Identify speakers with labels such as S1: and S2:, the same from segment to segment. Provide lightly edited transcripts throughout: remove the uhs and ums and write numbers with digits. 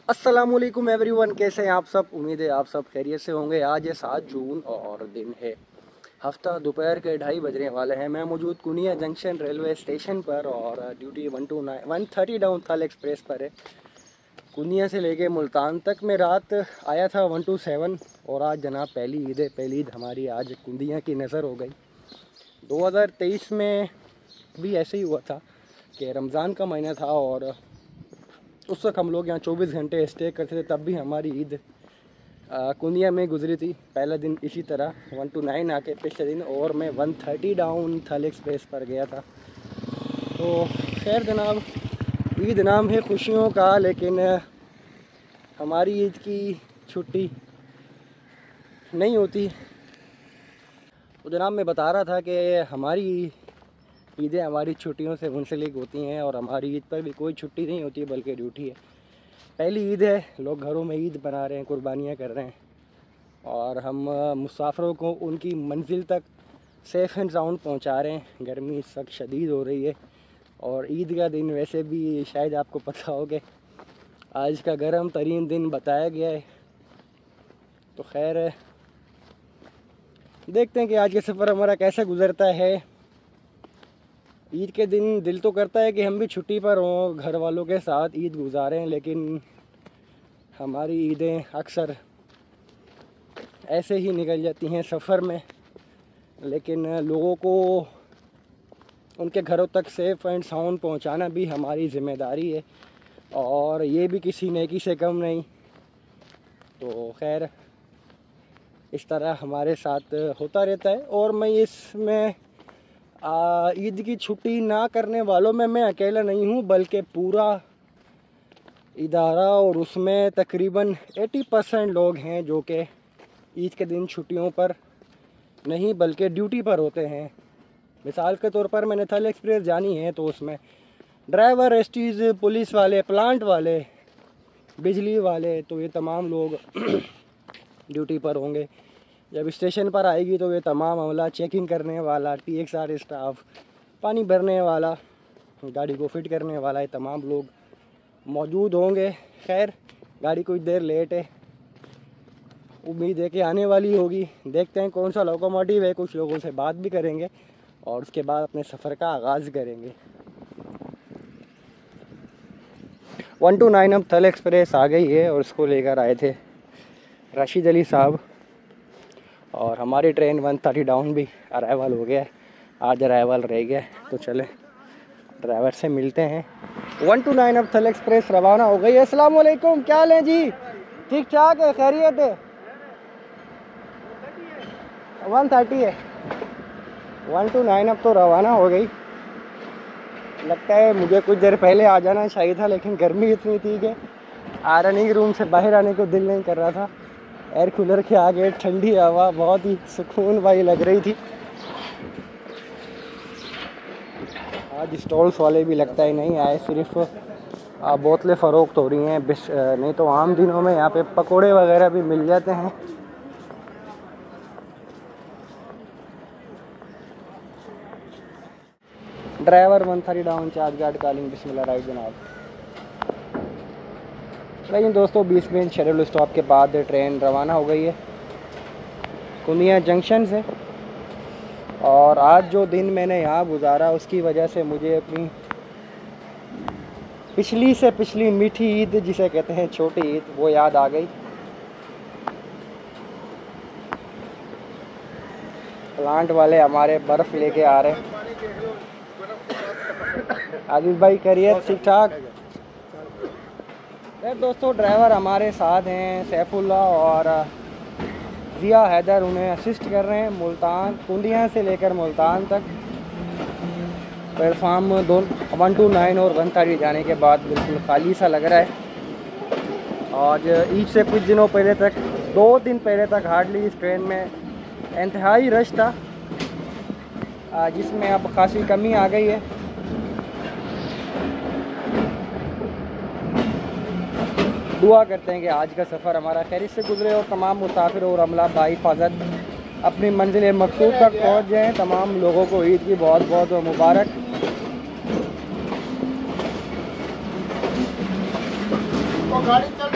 S1: अस्सलामुअलैकुम एवरीवन, कैसे हैं आप सब। उम्मीद है आप सब खैरियत से होंगे। आज है 7 जून और दिन है हफ्ता, दोपहर के 2:30 बजने वाले हैं। मैं मौजूद कुनिया जंक्शन रेलवे स्टेशन पर और ड्यूटी 130 डाउन थल एक्सप्रेस पर है। कुनिया से लेके मुल्तान तक मैं रात आया था 127 और आज जनाब पहली ईद है। पहली ईद हमारी आज कुनिया की नज़र हो गई। 2023 में भी ऐसे ही हुआ था कि रमज़ान का महीना था और उस वक्त हम लोग यहाँ 24 घंटे स्टे करते थे, तब भी हमारी ईद कुनिया में गुजरी थी। पहला दिन इसी तरह 129 आके पिछले दिन और मैं 130 डाउन थल एक्सप्रेस पर गया था। तो खैर जनाब, ईद नाम है खुशियों का, लेकिन हमारी ईद की छुट्टी नहीं होती। तो जनाब मैं बता रहा था कि हमारी ईदें हमारी छुट्टियों से मुंसलिक होती हैं और हमारी ईद पर भी कोई छुट्टी नहीं होती है बल्कि ड्यूटी है। पहली ईद है, लोग घरों में ईद बना रहे हैं, कुर्बानियाँ कर रहे हैं और हम मुसाफिरों को उनकी मंजिल तक सेफ़ एंड साउंड पहुंचा रहे हैं। गर्मी इस वक्त शदीद हो रही है और ईद का दिन वैसे भी शायद आपको पता हो कि आज का गर्म तरीन दिन बताया गया है। तो खैर देखते हैं कि आज का सफ़र हमारा कैसा गुजरता है। ईद के दिन दिल तो करता है कि हम भी छुट्टी पर हों, घर वालों के साथ ईद गुजारें, लेकिन हमारी ईदें अक्सर ऐसे ही निकल जाती हैं सफ़र में। लेकिन लोगों को उनके घरों तक सेफ़ एंड साउंड पहुंचाना भी हमारी ज़िम्मेदारी है और ये भी किसी नेकी से कम नहीं। तो खैर इस तरह हमारे साथ होता रहता है और मैं इसमें ईद की छुट्टी ना करने वालों में मैं अकेला नहीं हूँ, बल्कि पूरा इदारा और उसमें तकरीबन 80% लोग हैं जो कि ईद के दिन छुट्टियों पर नहीं बल्कि ड्यूटी पर होते हैं। मिसाल के तौर पर मैंने थल एक्सप्रेस जानी है तो उसमें ड्राइवर, एसटीज़, पुलिस वाले, प्लांट वाले, बिजली वाले, तो ये तमाम लोग ड्यूटी पर होंगे। जब स्टेशन पर आएगी तो ये तमाम अमला, चेकिंग करने वाला, TXR स्टाफ, पानी भरने वाला, गाड़ी को फिट करने वाला, ये तमाम लोग मौजूद होंगे। खैर गाड़ी कुछ देर लेट है, उम्मीद है कि आने वाली होगी। देखते हैं कौन सा लोकोमोटिव है, कुछ लोगों से बात भी करेंगे और उसके बाद अपने सफ़र का आगाज़ करेंगे। 129 अब थल एक्सप्रेस आ गई है और उसको लेकर आए थे राशिद अली साहब और हमारी ट्रेन 130 डाउन भी अराइवल हो गया है। आज अराइवल रह गया है तो चले ड्राइवर से मिलते हैं। 129 अब थल एक्सप्रेस रवाना हो गई है। अस्सलाम वालेकुम, क्या हाल है जी? ठीक ठाक है, खैरियत है? 130 है। 129 अब तो रवाना हो गई। लगता है मुझे कुछ देर पहले आ जाना चाहिए था, लेकिन गर्मी इतनी थी कि आयरनिंग रूम से बाहर आने को दिल नहीं कर रहा था। एयर कूलर के आगे ठंडी हवा बहुत ही सुकून वाली लग रही थी। आज स्टॉल्स वाले भी लगता है नहीं आए, सिर्फ बोतलें फ़रोख्त हो रही हैं। नहीं तो आम दिनों में यहाँ पे पकोड़े वगैरह भी मिल जाते हैं। Driver 130 down, charge guard calling, बिस्मिल्लाह, राइट जनाब। लेकिन दोस्तों 20 मिनट शेड्यूल स्टॉप के बाद ट्रेन रवाना हो गई है कुनिया जंक्शन से। और आज जो दिन मैंने यहाँ गुजारा उसकी वजह से मुझे अपनी पिछली से पिछली मीठी ईद, जिसे कहते हैं छोटी ईद, वो याद आ गई। प्लांट वाले हमारे बर्फ़ लेके आ रहे हैं। आदिल भाई खैरियत, ठीक ठाक? दोस्तों ड्राइवर हमारे साथ हैं, सैफुल्ला और जिया हैदर उन्हें असिस्ट कर रहे हैं। मुल्तान, कुनिया से लेकर मुल्तान तक प्लेटफार्म 129 और 130 जाने के बाद बिल्कुल खाली सा लग रहा है। और ईद से कुछ दिनों पहले तक, 2 दिन पहले तक हार्डली इस ट्रेन में इंतहाई रश था, जिसमें अब खासी कमी आ गई है। दुआ करते हैं कि आज का सफ़र हमारा खैरियत से गुजरे और तमाम मुसाफिर और अमला बाहिफाजत अपनी मंजिल मकसूद तक पहुँच जाएँ। तमाम लोगों को ईद की बहुत बहुत मुबारक। गाड़ी चल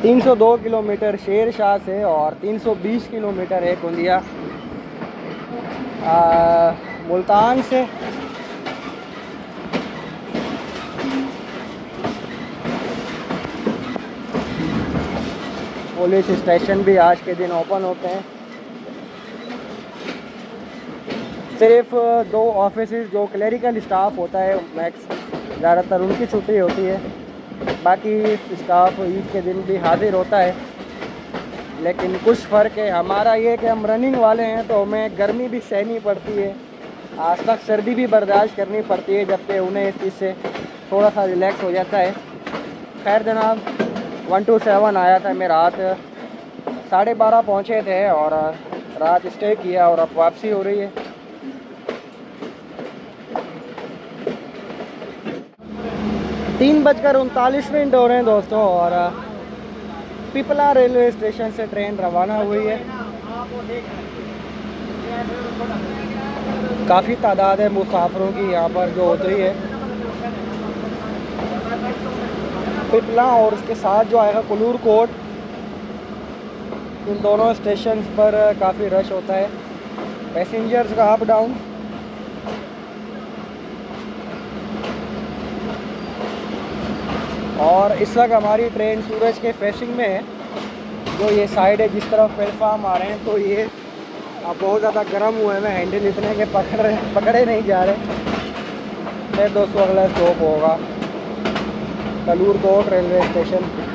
S1: 302 किलोमीटर शेरशाह से और 320 किलोमीटर है गोंदिया मुल्तान से। पुलिस स्टेशन भी आज के दिन ओपन होते हैं। सिर्फ 2 ऑफिसेज जो क्लरिकल स्टाफ होता है मैक्स ज़्यादातर उनकी छुट्टी होती है, बाकी स्टाफ ईद के दिन भी हाजिर होता है। लेकिन कुछ फ़र्क है, हमारा ये कि हम रनिंग वाले हैं तो हमें गर्मी भी सहनी पड़ती है, आज तक सर्दी भी बर्दाश्त करनी पड़ती है, जबकि उन्हें इस चीज़ से थोड़ा सा रिलैक्स हो जाता है। खैर जनाब 127 आया था, मैं रात 12:30 पहुँचे थे और रात स्टे किया और अब वापसी हो रही है। तीन 3:39 हो रहे हैं दोस्तों और पिपला रेलवे स्टेशन से ट्रेन रवाना हुई है। काफ़ी तादाद है मुसाफिरों की यहाँ पर जो उतरी है। पिपला और उसके साथ जो आएगा कुलूर कोट, इन दोनों स्टेशन पर काफ़ी रश होता है पैसेंजर्स का अप डाउन। और इस वक्त हमारी ट्रेन सूरज के फेसिंग में है। जो ये साइड है जिस तरफ प्लेटफार्म आ रहे हैं तो ये अब बहुत ज़्यादा गर्म हुए हैं, हैंडल इतने के पकड़े नहीं जा रहे। फिर दोस्तों अगला स्टॉप होगा कलूर कोट रेलवे स्टेशन।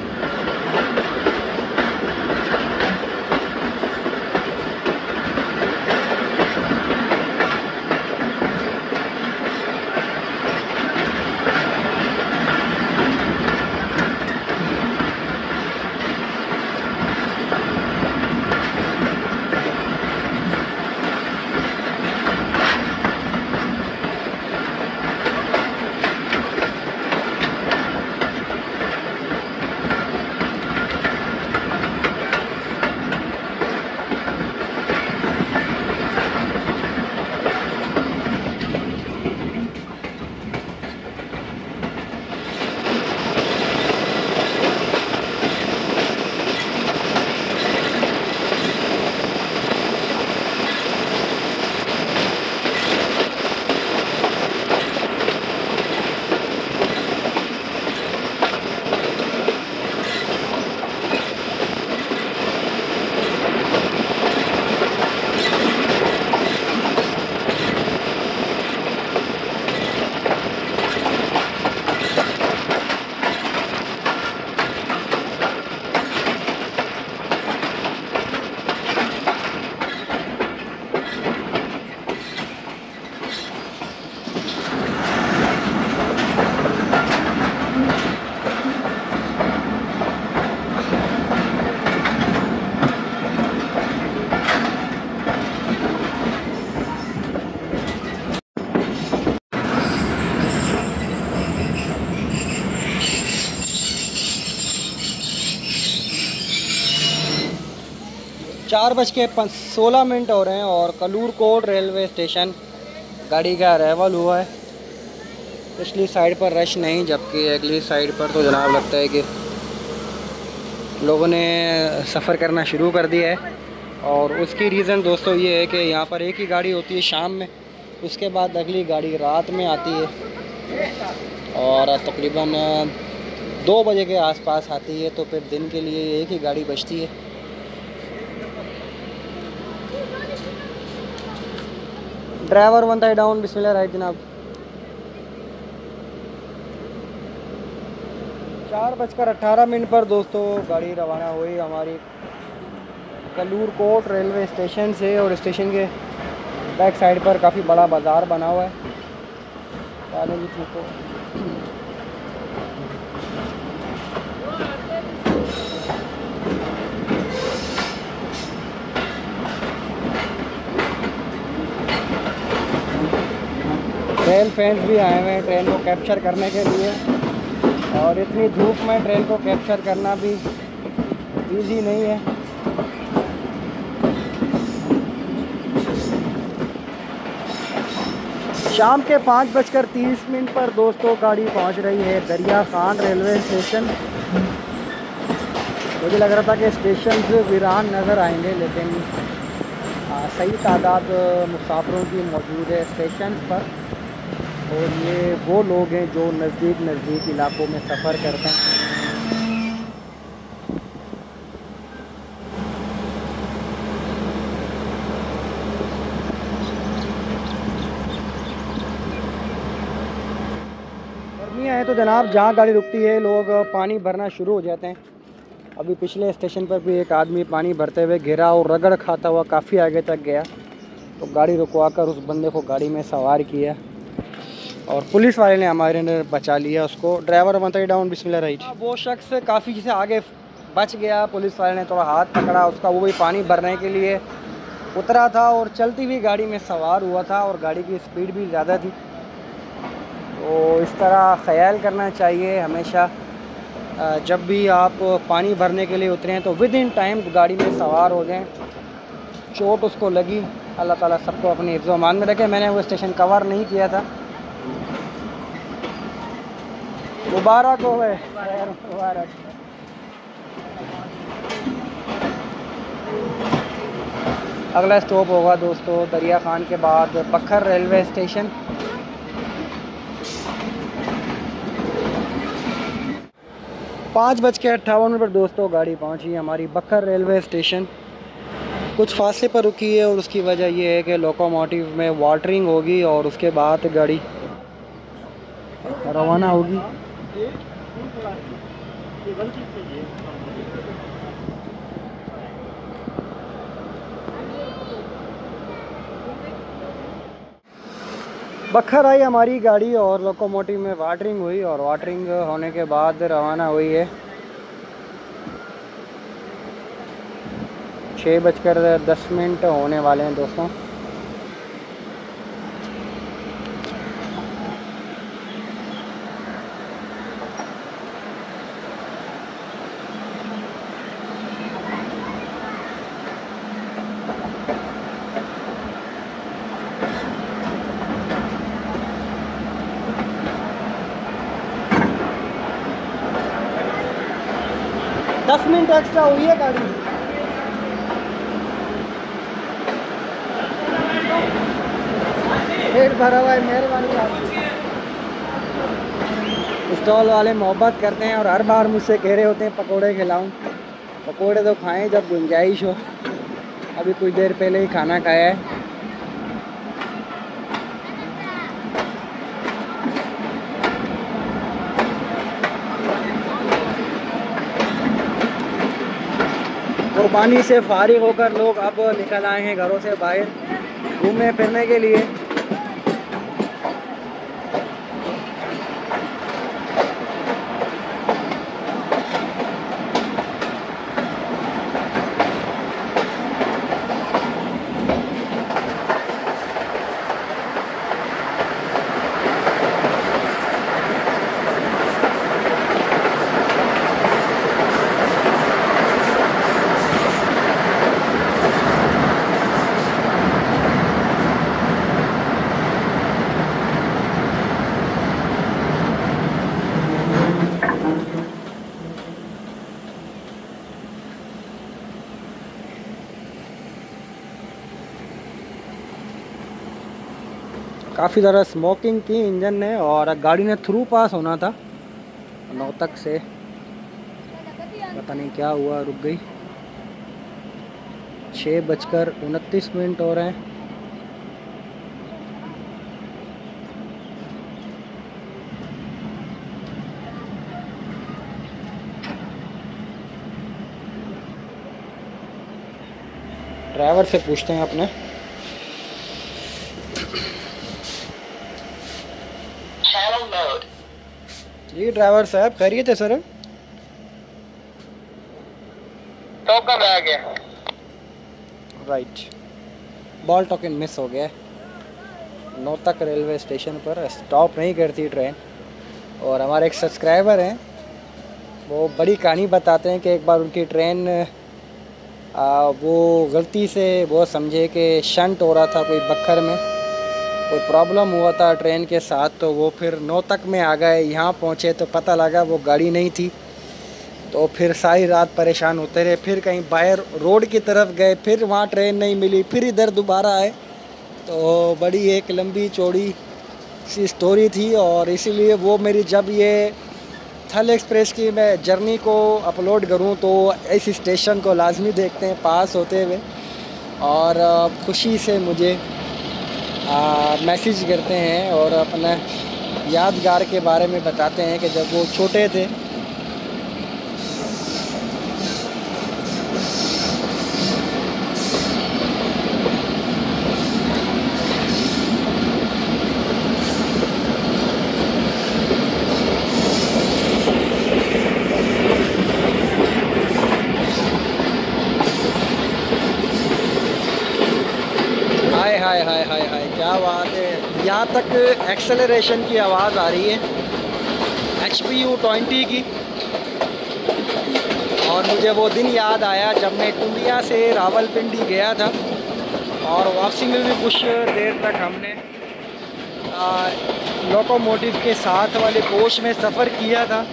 S1: चार 4:16 हो रहे हैं और कलूर कोट रेलवे स्टेशन गाड़ी का अराइवल हुआ है। पिछली साइड पर रश नहीं, जबकि अगली साइड पर तो जनाब लगता है कि लोगों ने सफ़र करना शुरू कर दिया है। और उसकी रीज़न दोस्तों ये है कि यहाँ पर एक ही गाड़ी होती है शाम में, उसके बाद अगली गाड़ी रात में आती है और तकरीबन 2 बजे के आसपास आती है, तो फिर दिन के लिए एक ही गाड़ी बचती है। ड्राइवर 1 थाई डाउन, बिस्मिल्लाह राइट जनाब। 4:18 पर दोस्तों गाड़ी रवाना हुई हमारी कलूर कोट रेलवे स्टेशन से। और स्टेशन के बैक साइड पर काफ़ी बड़ा बाज़ार बना हुआ है। रेल फैंस भी आए हुए हैं ट्रेन को कैप्चर करने के लिए, और इतनी धूप में ट्रेन को कैप्चर करना भी इजी नहीं है। शाम के 5:30 पर दोस्तों गाड़ी पहुंच रही है दरिया खान रेलवे स्टेशन। मुझे लग रहा था कि स्टेशन वीरान नज़र आएंगे, लेकिन सही तादाद मुसाफिरों की मौजूद है स्टेशन पर। और ये वो लोग हैं जो नज़दीक इलाकों में सफ़र करते हैं। गर्मियाँ हैं तो जनाब जहाँ गाड़ी रुकती है लोग पानी भरना शुरू हो जाते हैं। अभी पिछले स्टेशन पर भी एक आदमी पानी भरते हुए गिरा और रगड़ खाता हुआ काफ़ी आगे तक गया, तो गाड़ी रुकवा कर उस बंदे को गाड़ी में सवार किया और पुलिस वाले ने हमारे ने बचा लिया उसको। ड्राइवर 130 डाउन बिस्मिल्लाह राइट। वो शख्स काफ़ी से आगे बच गया, पुलिस वाले ने थोड़ा हाथ पकड़ा उसका, वो भी पानी भरने के लिए उतरा था और चलती हुई गाड़ी में सवार हुआ था और गाड़ी की स्पीड भी ज़्यादा थी। तो इस तरह ख्याल करना चाहिए हमेशा, जब भी आप पानी भरने के लिए उतरें तो विद इन टाइम गाड़ी में सवार हो जाएं। चोट उसको लगी, अल्लाह ताला सबको अपनी हिफ्ज़ व अमान में रखे। मैंने वो स्टेशन कवर नहीं किया था। मुबारक हो गए, मुबारक। अगला स्टॉप होगा दोस्तों दरिया खान के बाद बखर रेलवे स्टेशन। 5:58 पर दोस्तों गाड़ी पहुंची हमारी बखर रेलवे स्टेशन। कुछ फासले पर रुकी है और उसकी वजह यह है कि लोकोमोटिव में वाटरिंग होगी और उसके बाद गाड़ी रवाना होगी। बखर आई हमारी गाड़ी और लोकोमोटिव में वाटरिंग हुई और वाटरिंग होने के बाद रवाना हुई है। 6:10 होने वाले हैं दोस्तों। दस मिनट एक्स्ट्रा हुई है गाड़ी। पेट भरा हुआ है, मेहरबानी आपकी। स्टॉल वाले मोहब्बत करते हैं और हर बार मुझसे कह रहे होते हैं पकोड़े खिलाऊं। पकोड़े तो खाएं जब गुंजाइश हो। अभी कुछ देर पहले ही खाना खाया है। कुर्बानी से फारिग होकर लोग अब निकल आए हैं घरों से बाहर घूमने फिरने के लिए। काफ़ी ज़्यादा स्मोकिंग की इंजन ने और गाड़ी ने थ्रू पास होना था नौतक से, पता नहीं क्या हुआ रुक गई। 6:29 हो रहे हैं। ड्राइवर से पूछते हैं अपने। जी ड्राइवर साहब खैरियत है सर?
S2: टोकन आ गया।
S1: राइट, बॉल टोकन मिस हो गया। नौतक रेलवे स्टेशन पर स्टॉप नहीं करती ट्रेन। और हमारे एक सब्सक्राइबर हैं, वो बड़ी कहानी बताते हैं कि एक बार उनकी ट्रेन वो गलती से वो समझे कि शंट हो रहा था कोई बखर में, कोई प्रॉब्लम हुआ था ट्रेन के साथ, तो वो फिर नौतक में आ गए। यहाँ पहुँचे तो पता लगा वो गाड़ी नहीं थी, तो फिर सारी रात परेशान होते रहे, फिर कहीं बाहर रोड की तरफ गए, फिर वहाँ ट्रेन नहीं मिली, फिर इधर दोबारा आए। तो बड़ी एक लंबी चौड़ी सी स्टोरी थी, और इसीलिए वो मेरी जब ये थल एक्सप्रेस की मैं जर्नी को अपलोड करूँ तो इस स्टेशन को लाजमी देखते हैं पास होते हुए, और खुशी से मुझे मैसेज करते हैं और अपना यादगार के बारे में बताते हैं कि जब वो छोटे थे। हाय हाय हाय हाय हाय, क्या बात है। यहाँ तक एक्सेलरेशन की आवाज़ आ रही है HPU 20 की। और मुझे वो दिन याद आया जब मैं टुंडिया से रावलपिंडी गया था, और वापसी में भी कुछ देर तक हमने लोकोमोटिव के साथ वाले कोच में सफ़र किया था।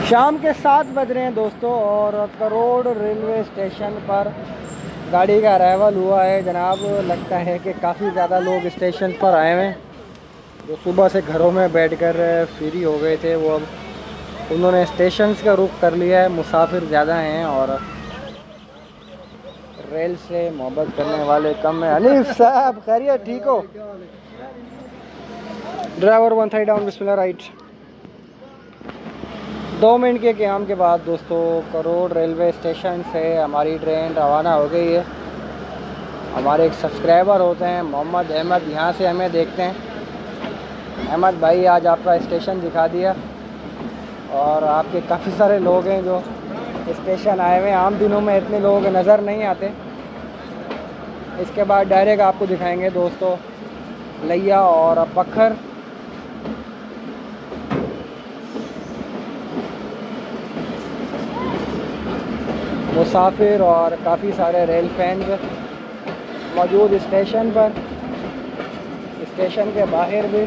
S1: शाम के 7 बज रहे हैं दोस्तों, और करोड़ रेलवे स्टेशन पर गाड़ी का अराइवल हुआ है जनाब। लगता है कि काफ़ी ज़्यादा लोग स्टेशन पर आए हुए हैं, जो सुबह से घरों में बैठकर फ्री हो गए थे, वो अब उन्होंने स्टेशन का रुख कर लिया है। मुसाफिर ज़्यादा हैं और रेल से मोहब्बत करने वाले कम है। हनीफ साहब खैरियत, ठीक हो? ड्राइवर 1 साइड डाउन, बिस्मिल्लाह राइट। 2 मिनट के क़याम के बाद दोस्तों करोड़ रेलवे स्टेशन से हमारी ट्रेन रवाना हो गई है। हमारे एक सब्सक्राइबर होते हैं मोहम्मद अहमद, यहाँ से हमें देखते हैं। अहमद भाई आज आपका स्टेशन दिखा दिया, और आपके काफ़ी सारे लोग हैं जो स्टेशन आए हुए हैं। आम दिनों में इतने लोग नज़र नहीं आते। इसके बाद डायरेक्ट आपको दिखाएंगे दोस्तों लिया और पखर। मुसाफिर और काफ़ी सारे रेल फैंस मौजूद स्टेशन पर, स्टेशन के बाहर भी।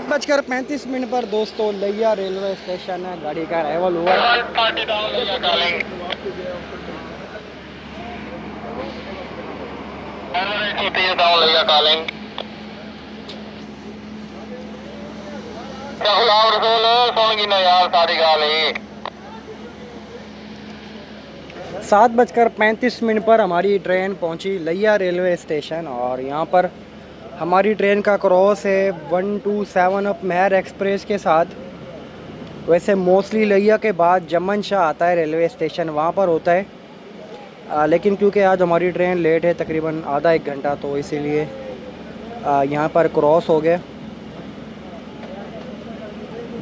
S1: बजकर 35 मिनट पर दोस्तों लिया रेलवे स्टेशन है, गाड़ी का अराइवल हुआ है। सात बजकर 35 मिनट पर हमारी ट्रेन पहुंची लिया रेलवे स्टेशन, और यहाँ पर हमारी ट्रेन का क्रॉस है 127 अप मेहर एक्सप्रेस के साथ। वैसे मोस्टली लिया के बाद जमन शाह आता है रेलवे स्टेशन, वहाँ पर होता है। लेकिन क्योंकि आज हमारी ट्रेन लेट है तकरीबन आधा 1 घंटा, तो इसीलिए यहाँ पर क्रॉस हो गया।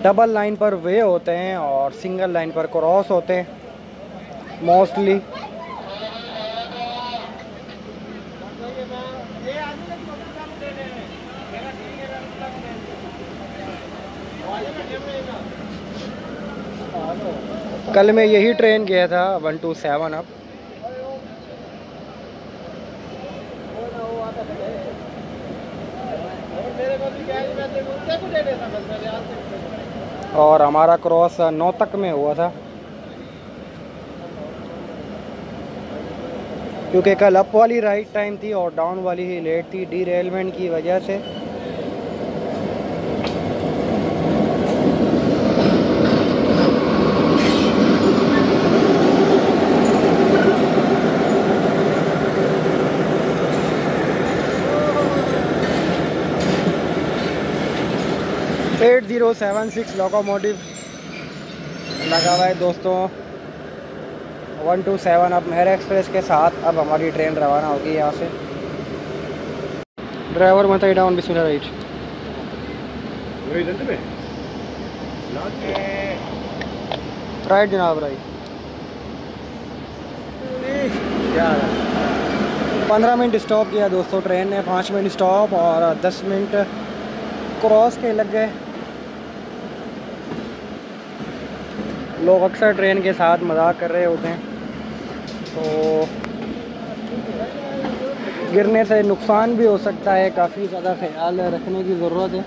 S1: डबल लाइन पर वे होते हैं और सिंगल लाइन पर क्रॉस होते हैं मोस्टली। कल मैं यही ट्रेन गया था 127 अप। और हमारा क्रॉस 9 तक में हुआ था, क्योंकि कल अप वाली राइट टाइम थी और डाउन वाली ही लेट थी डीरेलमेंट की वजह से। 1276 लोकोमोटिव लगा हुआ है दोस्तों। 127 अब मेहर एक्सप्रेस के साथ अब हमारी ट्रेन रवाना होगी यहाँ से। ड्राइवर मत डाउन बिस्मिल्लाह राइट राइट जनाब राइट। 15 मिनट स्टॉप किया दोस्तों ट्रेन ने, 5 मिनट स्टॉप और 10 मिनट क्रॉस के लग गए। लोग अक्सर ट्रेन के साथ मजाक कर रहे होते हैं, तो गिरने से नुकसान भी हो सकता है, काफ़ी ज़्यादा ख्याल रखने की ज़रूरत है।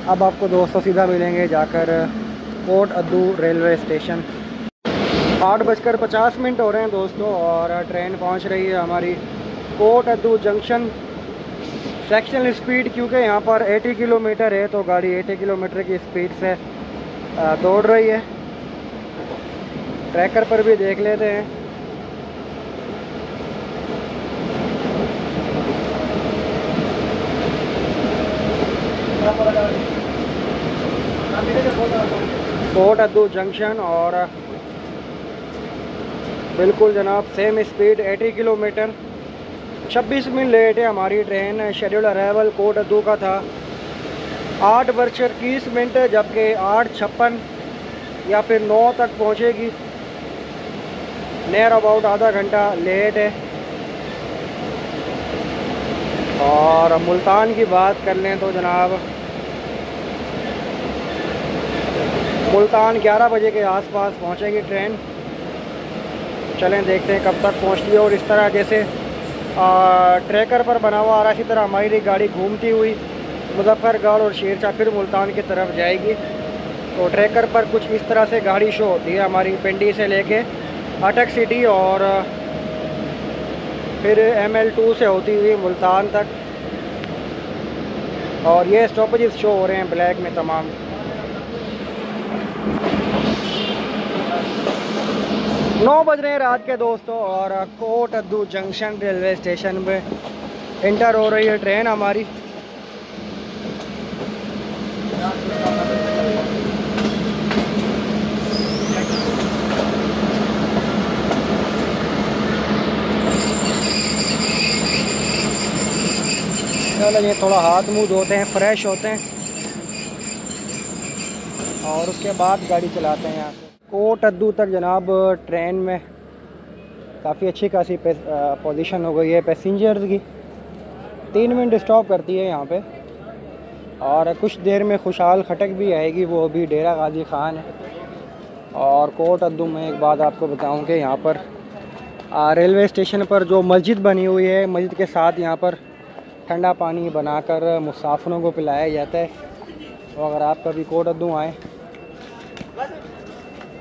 S1: अब आपको दोस्तों सीधा मिलेंगे जाकर कोट अद्दू रेलवे स्टेशन। 8:50 हो रहे हैं दोस्तों और ट्रेन पहुंच रही है हमारी कोट अद्दू जंक्शन। सेक्शनल स्पीड क्योंकि यहाँ पर 80 किलोमीटर है तो गाड़ी 80 किलोमीटर की स्पीड से दौड़ रही है। ट्रैकर पर भी देख लेते हैं। कोट अद्दू जंक्शन और बिल्कुल जनाब same speed 80 kilometre. 26 minute late है हमारी train. Schedule arrival Kot Addu का था 8:30, जबकि 8:56 या फिर 9 तक पहुंचेगी। नियर अबाउट आधा घंटा लेट है। और मुल्तान की बात कर लें तो जनाब मुल्तान 11 बजे के आसपास पहुंचेगी ट्रेन। चलें देखते हैं कब तक पहुंचती है। और इस तरह जैसे ट्रैकर पर बना हुआ आ रहा है, इसी तरह हमारी गाड़ी घूमती हुई मुजफ्फरगढ़ और शेरशाह फिर मुल्तान की तरफ जाएगी। तो ट्रैकर पर कुछ इस तरह से गाड़ी शो होती है हमारी पिंडी से लेके अटक सिटी और फिर ML2 से होती हुई मुल्तान तक। और ये स्टॉपेजेस शो हो रहे हैं ब्लैक में तमाम। नौ बज रहे हैं रात के दोस्तों और कोट अद्दू जंक्शन रेलवे स्टेशन में इंटर हो रही है ट्रेन हमारी। चलो ये थोड़ा हाथ मुंह धोते हैं, फ्रेश होते हैं और उसके बाद गाड़ी चलाते हैं। यहाँ से कोट अद्दू तक जनाब ट्रेन में काफ़ी अच्छी खासी पोजीशन हो गई है पैसेंजर्स की। 3 मिनट स्टॉप करती है यहाँ पे और कुछ देर में खुशहाल खटक भी आएगी, वो अभी डेरा गाजी ख़ान है। और कोट अद्दू में एक बात आपको बताऊं कि यहाँ पर रेलवे स्टेशन पर जो मस्जिद बनी हुई है, मस्जिद के साथ यहाँ पर ठंडा पानी बनाकर मुसाफिरों को पिलाया जाता है। तो अगर आप कभी कोट अद्दू आएँ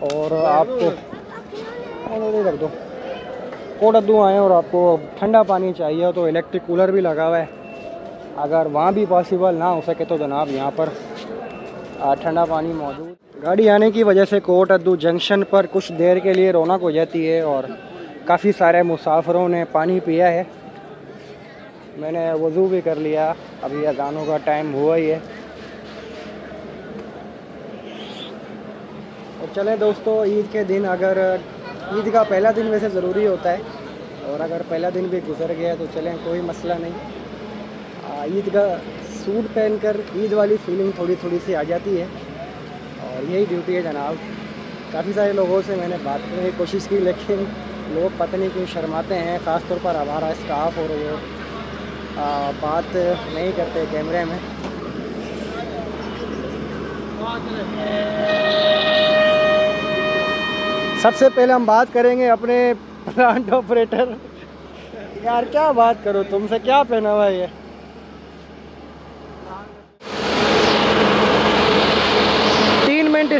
S1: और आपको रख दो कोट अद्दू आएँ और आपको ठंडा पानी चाहिए तो इलेक्ट्रिक कूलर भी लगा हुआ है। अगर वहाँ भी पॉसिबल ना हो सके तो जनाब यहाँ पर ठंडा पानी मौजूद। गाड़ी आने की वजह से कोट अद्दू जंक्शन पर कुछ देर के लिए रौनक हो जाती है और काफ़ी सारे मुसाफिरों ने पानी पिया है। मैंने वज़ू भी कर लिया, अभी अज़ानों का टाइम हुआ ही है। और चलें दोस्तों, ईद के दिन अगर ईद का पहला दिन वैसे ज़रूरी होता है और अगर पहला दिन भी गुजर गया तो चलें कोई मसला नहीं। ईद का सूट पहनकर ईद वाली फीलिंग थोड़ी थोड़ी सी आ जाती है और यही ड्यूटी है जनाब। काफ़ी सारे लोगों से मैंने बात करने की कोशिश की लेकिन लोग पता नहीं क्यों शर्माते हैं, ख़ास तौर पर हमारा स्टाफ और वो बात नहीं करते कैमरे में। सबसे पहले हम बात करेंगे अपने प्लांट ऑपरेटर। यार क्या बात करो, तुमसे क्या पहना हुआ है ये।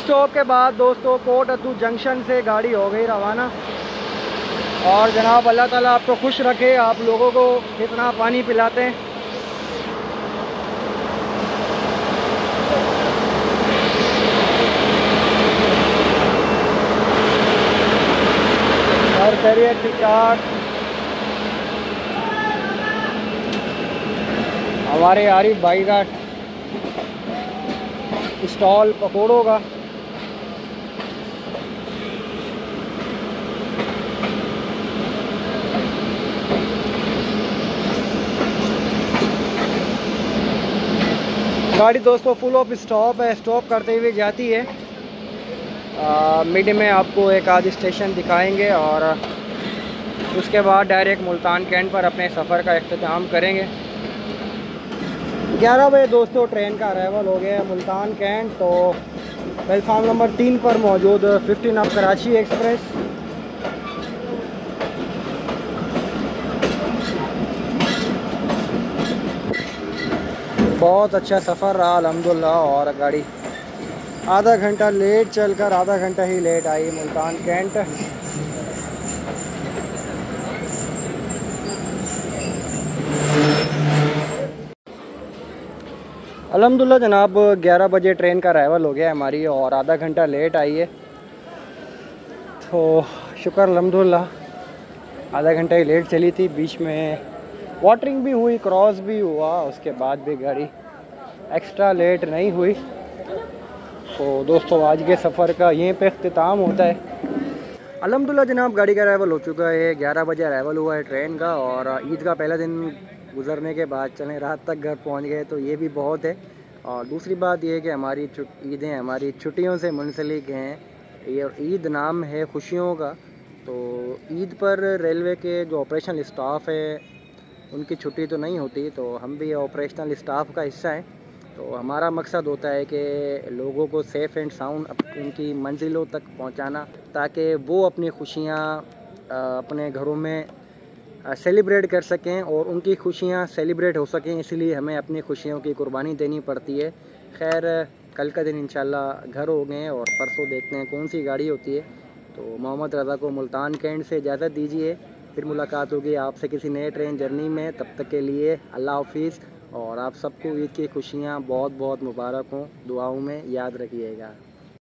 S1: स्टॉप के बाद दोस्तों कोट अद्दू जंक्शन से गाड़ी हो गई रवाना। और जनाब अल्लाह ताला आपको खुश रखे, आप लोगों को कितना पानी पिलाते हैं। और करिए ठीक ठाक। हमारे आरिफ भाई का स्टॉल पकौड़ों का। गाड़ी दोस्तों फुल ऑफ स्टॉप है, स्टॉप करते हुए जाती है। मिड में आपको एक आध स्टेशन दिखाएंगे और उसके बाद डायरेक्ट मुल्तान कैंट पर अपने सफ़र का इख्तिताम करेंगे। 11 बजे दोस्तों ट्रेन का अराइवल हो गया है मुल्तान कैंट। तो प्लेटफार्म नंबर 3 पर मौजूद 15 ऑफ कराची एक्सप्रेस। बहुत अच्छा सफ़र रहा अल्हम्दुलिल्लाह। और गाड़ी आधा घंटा लेट चलकर आधा घंटा ही लेट आई मुल्तान कैंट। अल्हम्दुलिल्लाह जनाब 11 बजे ट्रेन का अराइवल हो गया हमारी और आधा घंटा लेट आई है। तो शुक्र अल्हम्दुलिल्लाह आधा घंटा ही लेट चली थी। बीच में वाटरिंग भी हुई, क्रॉस भी हुआ, उसके बाद भी गाड़ी एक्स्ट्रा लेट नहीं हुई। तो दोस्तों आज के सफ़र का यहीं पे इख्तिताम होता है। अल्हम्दुलिल्लाह जनाब गाड़ी का अराइवल हो चुका है। 11 बजे अराइवल हुआ है ट्रेन का और ईद का पहला दिन गुजरने के बाद चलें रात तक घर पहुंच गए तो ये भी बहुत है। और दूसरी बात ये है कि हमारी ईदें हमारी छुट्टियों से मुंसलिक हैं। ये ईद नाम है खुशियों का। तो ईद पर रेलवे के जो ऑपरेशनल स्टाफ है उनकी छुट्टी तो नहीं होती, तो हम भी ऑपरेशनल स्टाफ का हिस्सा हैं। तो हमारा मकसद होता है कि लोगों को सेफ़ एंड साउंड उनकी मंजिलों तक पहुंचाना, ताकि वो अपनी खुशियां अपने घरों में सेलिब्रेट कर सकें और उनकी खुशियां सेलिब्रेट हो सकें। इसलिए हमें अपनी खुशियों की कुर्बानी देनी पड़ती है। खैर कल का दिन इंशाल्लाह घर हो गए और परसों देखते हैं कौन सी गाड़ी होती है। तो मोहम्मद रज़ा को मुल्तान कैंट से इजाज़त दीजिए, फिर मुलाकात होगी आपसे किसी नए ट्रेन जर्नी में। तब तक के लिए अल्लाह हाफिज़ और आप सबको ईद की खुशियाँ बहुत बहुत मुबारक हों। दुआओं में याद रखिएगा।